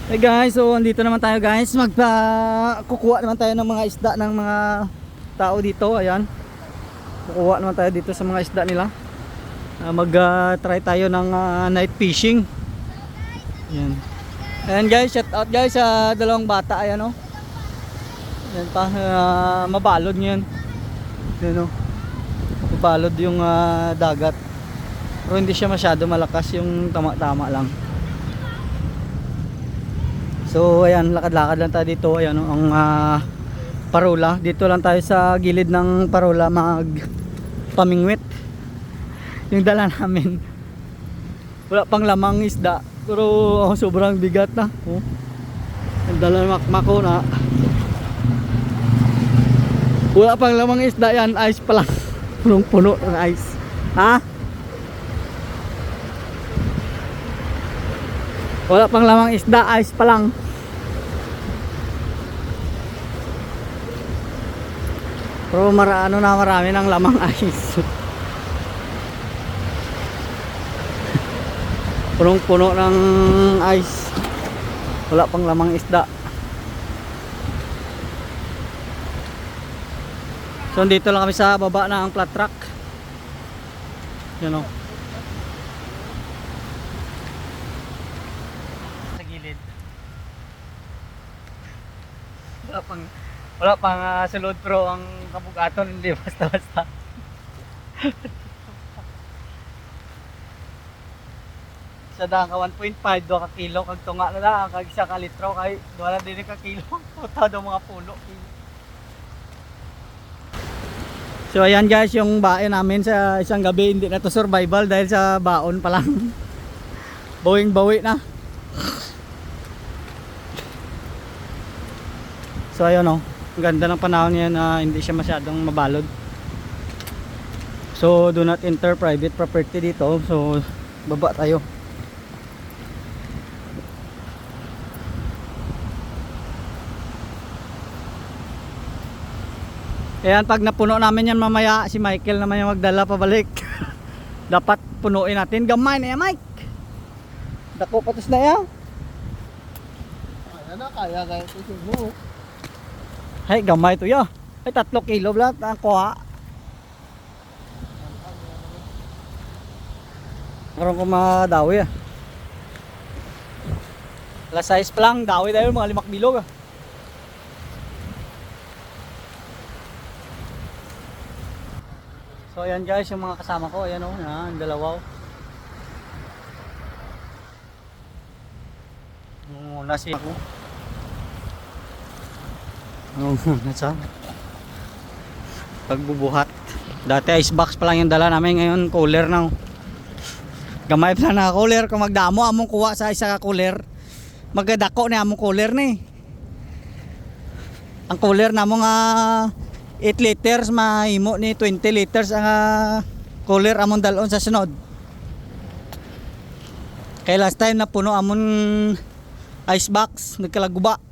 Hey guys, so andito naman tayo guys. Kukuha naman tayo ng mga isda ng mga tao dito. Ayan. Kukuha naman tayo dito sa mga isda nila. Try tayo ng night fishing. Ayan. Ayan guys, shout out guys sa dalawang bata. Ayan o. Ayan pa, mabalod ngayon. Ayan o. Mabalod yung dagat. Pero hindi siya masyado malakas, yung tama-tama lang. So ayan, lakad-lakad lang tayo dito. Ayan ang parola. Dito lang tayo sa gilid ng parola pamingwit. Yung dala namin wala pang lamang isda, pero sobrang bigat na. Yung dala ng makmako na wala pang lamang isda yan, ice pa lang. Punong-puno ng ice. Ha? Wala pang lamang isda, ice pa lang. Pero marami ng lamang ice. Punong-puno ng ice. Wala pang lamang isda. So dito lang kami sa baba ng flat truck. Yan o. Wala pang sulod, pero ang kabugaton hindi basta-basta. Sa daan ka 1.5 do ka kilo kag tunga na lang kag isa ka litro kay wala din ka kilo. Puta do mga pulo. So ayan guys, yung bae namin sa isang gabi hindi na to survival dahil sa baon pa lang. Bawing-bawi na. So ayun o, ang ganda ng panahon ngayon na hindi siya masyadong mabalod. So do not enter private property dito. So baba tayo. Ayan, pag napuno namin yan mamaya, si Michael naman yung magdala pabalik. Dapat punuin natin. Gamay na yan, Mike. Dako patos na yan. Ayan na, kaya ito siguro. Ay, gamay ito ya. Ay, 3 kilo lang ang kuha. Meron ko madawi ah. Alas 6 pa lang, dawi tayo mga 5 bilog ah. So ayan guys, yung mga kasama ko, ayan o, yan, dalawa. Muna si ako. Nasa pagbubuhat. Dati ice box pa lang yung dala namin, ngayon cooler na. Gamay pa na cooler. Kung magdamo among kuha sa isa ka cooler, magdako na among cooler ni. Ang cooler na among 8 liters mahimo ni 20 liters ang cooler among dalon sa sunod. Kaya last time na puno amon ice box, nagkalaguba.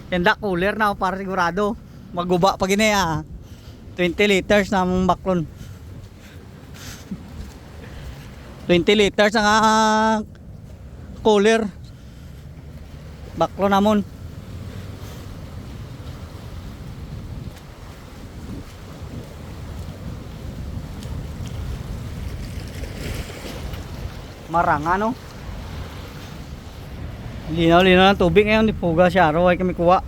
Yanda cooler na para sigurado maguba pag ina 20 liters na among baklon. 20 liters ang cooler baklon namon. Maranga no. Linaw-linaw ng tubig ngayon, di puga siya. Araw ay kami kuha.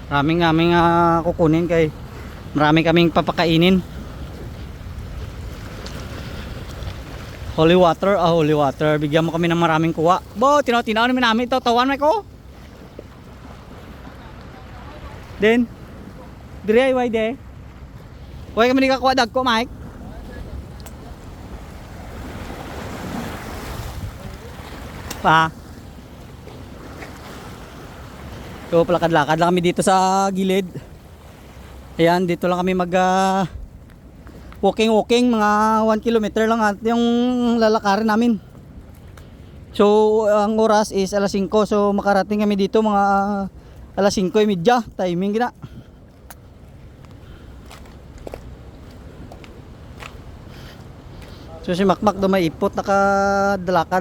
Maraming kukunin kay marami kaming papakainin. Holy water, holy water. Bigyan mo kami ng maraming kuha. Bo, tinaw-tinaw namin ito. Tawan mo ko. Then, dire ay way de. Way kami nikakuha dagko, Mike. Pa. So palakad-lakad lang kami dito sa gilid. Ayan, dito lang kami walking mga 1 kilometer lang at yung lalakarin namin. So ang oras is alas 5, so makarating kami dito mga alas 5:30 timing gina. So So si Makmak daw may ipot, nakadalakal.